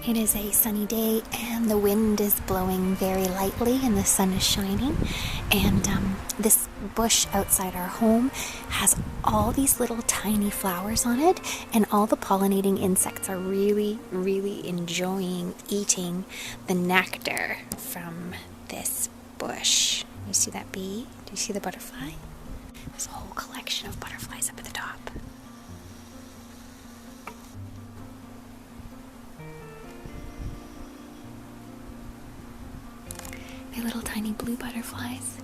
It is a sunny day and the wind is blowing very lightly and the sun is shining, and this bush outside our home has all these little tiny flowers on it, and all the pollinating insects are really enjoying eating the nectar from this bush. You see that bee? Do you see the butterfly? There's a whole collection of butterflies up at the top. They're little tiny blue butterflies.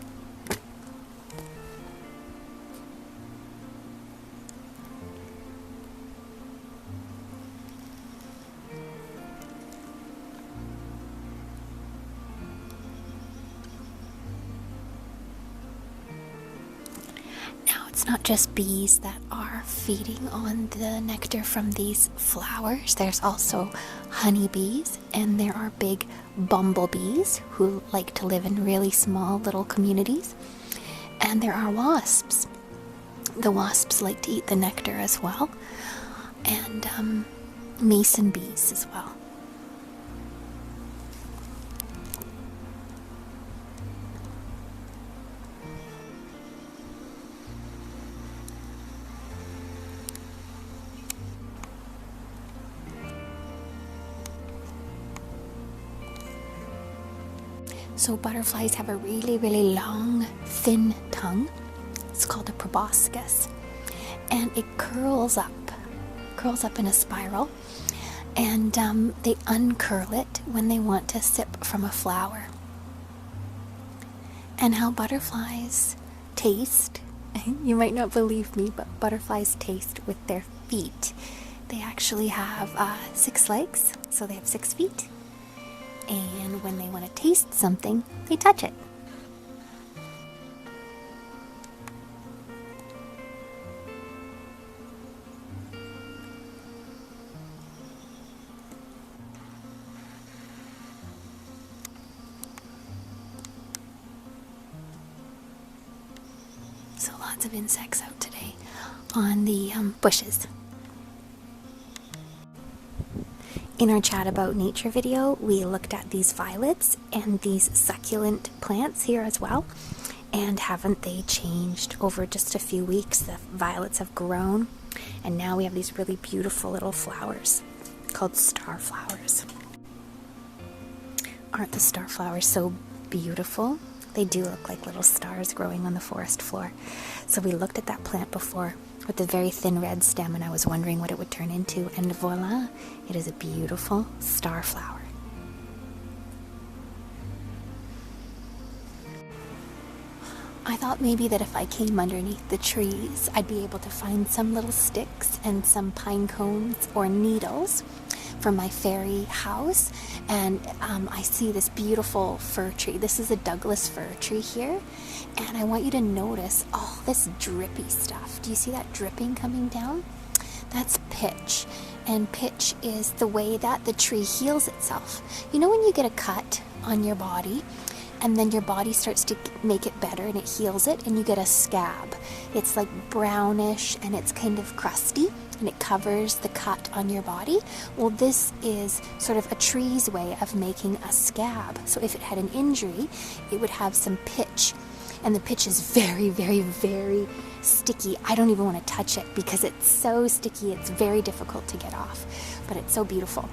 Now, it's not just bees that are feeding on the nectar from these flowers. There's also honeybees, and there are big bumblebees who like to live in really small little communities. And there are wasps. The wasps like to eat the nectar as well. And mason bees as well. So butterflies have a really long, thin tongue. It's called a proboscis. And it curls up in a spiral. And they uncurl it when they want to sip from a flower. And how butterflies taste, you might not believe me, but butterflies taste with their feet. They actually have 6 legs, so they have 6 feet. And when they want to taste something, they touch it. So lots of insects out today on the bushes. In our chat about nature video, we looked at these violets and these succulent plants here as well. And haven't they changed over just a few weeks? The violets have grown, and now we have these really beautiful little flowers called star flowers. Aren't the star flowers so beautiful? They do look like little stars growing on the forest floor. So we looked at that plant before with the very thin red stem, and I was wondering what it would turn into, and voila, it is a beautiful star flower. I thought maybe that if I came underneath the trees, I'd be able to find some little sticks and some pine cones or needles from my fairy house. And I see this beautiful fir tree. This is a Douglas fir tree here. And I want you to notice all this drippy stuff. Do you see that dripping coming down? That's pitch. And pitch is the way that the tree heals itself. You know when you get a cut on your body, and then your body starts to make it better and it heals it, and you get a scab. It's like brownish and it's kind of crusty and it covers the cut on your body. Well, this is sort of a tree's way of making a scab. So if it had an injury, it would have some pitch. And the pitch is very sticky. I don't even want to touch it because it's so sticky. It's very difficult to get off, but it's so beautiful.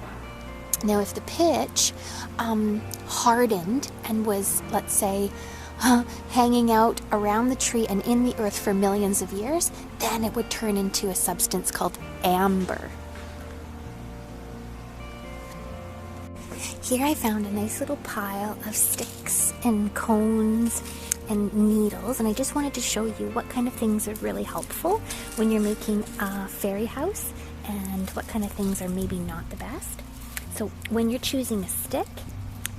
Now, if the pitch hardened and was, let's say, hanging out around the tree and in the earth for millions of years, then it would turn into a substance called amber. Here I found a nice little pile of sticks and cones and needles, and I just wanted to show you what kind of things are really helpful when you're making a fairy house and what kind of things are maybe not the best. So when you're choosing a stick,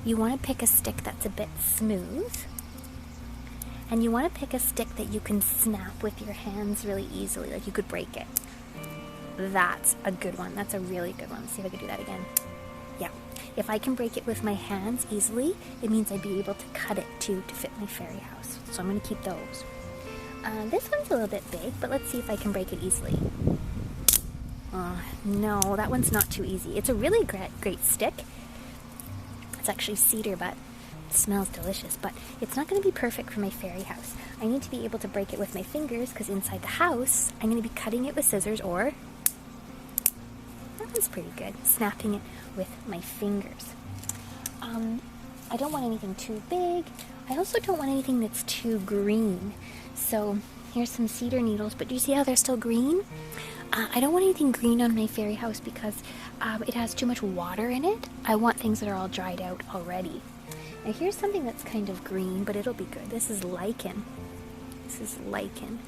you want to pick a stick that's a bit smooth, and you want to pick a stick that you can snap with your hands really easily, like you could break it. That's a good one. That's a really good one. Let's see if I can do that again. Yeah. If I can break it with my hands easily, it means I'd be able to cut it too to fit my fairy house. So I'm going to keep those. This one's a little bit big, but let's see if I can break it easily. No, that one's not too easy. It's a really great stick. It's actually cedar, but it smells delicious, but it's not going to be perfect for my fairy house. I need to be able to break it with my fingers, because inside the house, I'm going to be cutting it with scissors, or, that one's pretty good, snapping it with my fingers. I don't want anything too big. I also don't want anything that's too green. So here's some cedar needles, but do you see how they're still green? I don't want anything green on my fairy house because it has too much water in it. I want things that are all dried out already. Now here's something that's kind of green, but it'll be good. This is lichen. This is lichen.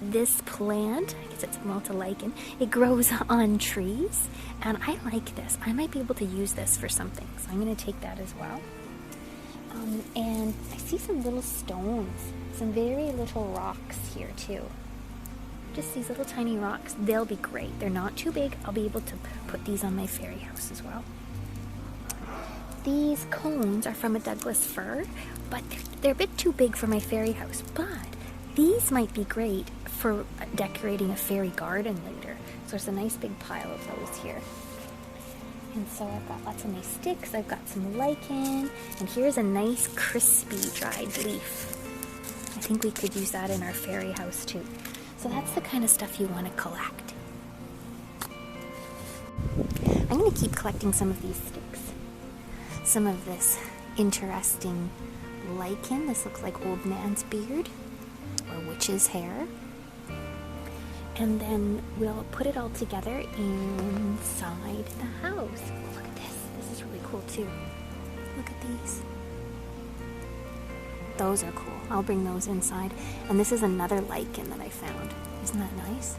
This plant, I guess it's multi-lichen, it grows on trees, and I like this. I might be able to use this for something, so I'm going to take that as well. And I see some little stones, some very little rocks here too. Just these little tiny rocks. They'll be great. They're not too big. I'll be able to put these on my fairy house as well. These cones are from a Douglas fir, but they're a bit too big for my fairy house, but these might be great for decorating a fairy garden later. So there's a nice big pile of those here. And so I've got lots of nice sticks. I've got some lichen. And here's a nice crispy dried leaf. I think we could use that in our fairy house too. So that's the kind of stuff you want to collect. I'm going to keep collecting some of these sticks. Some of this interesting lichen. This looks like old man's beard or witch's hair. And then we'll put it all together inside the house. Look at this. This is really cool too. Look at these. Those are cool. I'll bring those inside. And this is another lichen that I found. Isn't that nice?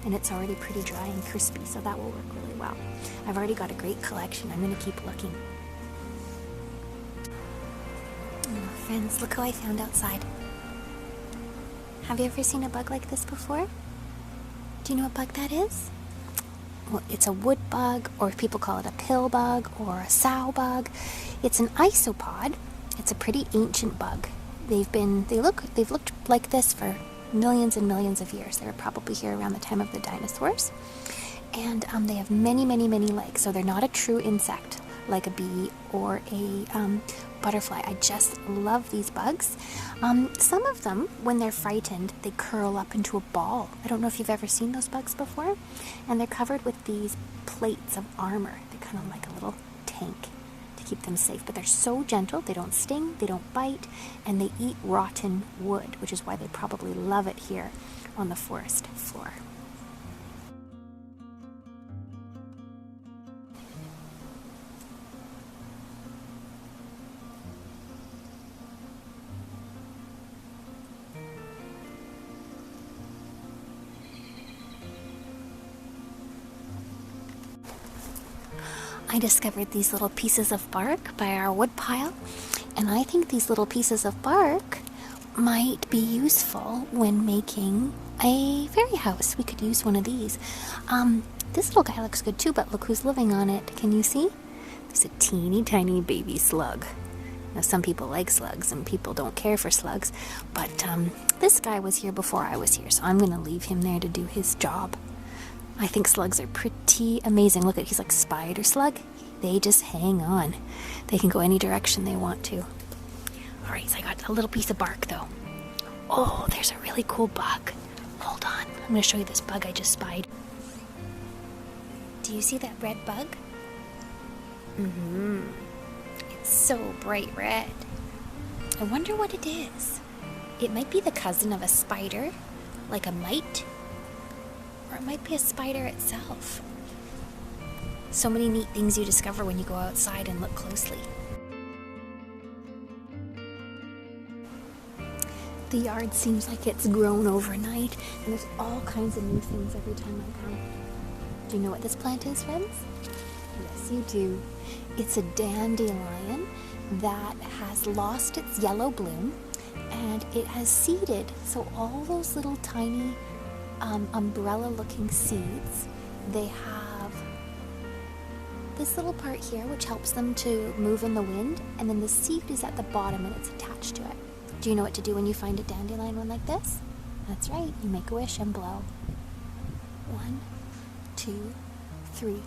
And it's already pretty dry and crispy, so that will work really well. I've already got a great collection. I'm going to keep looking. Oh, friends, look who I found outside. Have you ever seen a bug like this before? Do you know what bug that is? Well, it's a wood bug, or people call it a pill bug, or a sow bug. It's an isopod. It's a pretty ancient bug. They've looked like this for millions and millions of years. They were probably here around the time of the dinosaurs. And they have many, many, many legs, so they're not a true insect like a bee or a butterfly. I just love these bugs. Some of them, when they're frightened, they curl up into a ball. I don't know if you've ever seen those bugs before. And they're covered with these plates of armor. They're kind of like a little tank to keep them safe. But they're so gentle, they don't sting, they don't bite, and they eat rotten wood, which is why they probably love it here on the forest floor. I discovered these little pieces of bark by our wood pile, and I think these little pieces of bark might be useful when making a fairy house. We could use one of these. This little guy looks good too, but look who's living on it. Can you see? There's a teeny tiny baby slug. Now, some people like slugs and people don't care for slugs, but this guy was here before I was here, so I'm going to leave him there to do his job. I think slugs are pretty amazing. Look at, he's like spider slug. They just hang on. They can go any direction they want to. All right, so I got a little piece of bark though. Oh, there's a really cool bug. Hold on, I'm gonna show you this bug I just spied. Do you see that red bug? It's so bright red. I wonder what it is. It might be the cousin of a spider, like a mite. Or it might be a spider itself. So many neat things you discover when you go outside and look closely. The yard seems like it's grown overnight, and there's all kinds of new things every time I come. Do you know what this plant is, friends? Yes, you do. It's a dandelion that has lost its yellow bloom, and it has seeded. So all those little tiny umbrella-looking seeds, they have this little part here which helps them to move in the wind, and then the seed is at the bottom and it's attached to it. Do you know what to do when you find a dandelion one like this? That's right, you make a wish and blow. 1, 2, 3.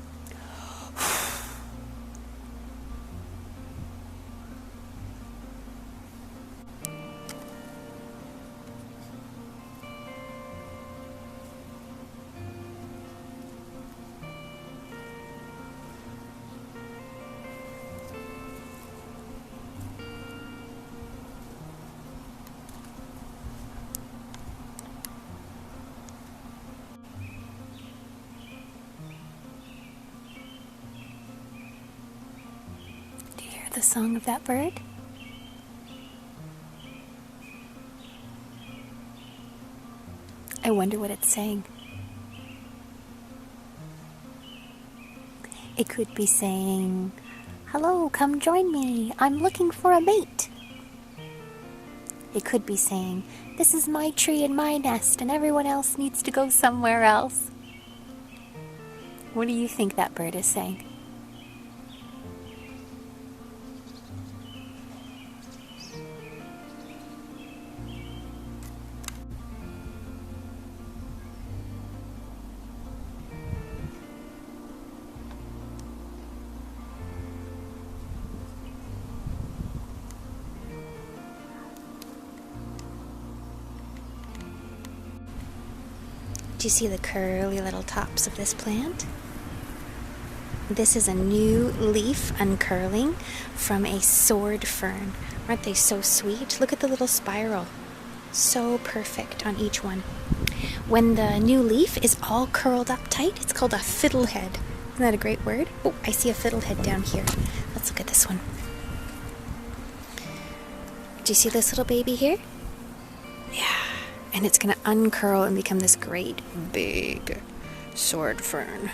Do you hear the song of that bird? I wonder what it's saying. It could be saying, "Hello, come join me. I'm looking for a mate." It could be saying, "This is my tree and my nest, and everyone else needs to go somewhere else." What do you think that bird is saying? Do you see the curly little tops of this plant? This is a new leaf uncurling from a sword fern. Aren't they so sweet? Look at the little spiral. So perfect on each one. When the new leaf is all curled up tight, it's called a fiddlehead. Isn't that a great word? Oh, I see a fiddlehead down here. Let's look at this one. Do you see this little baby here? Yeah. And it's going to uncurl and become this great big sword fern.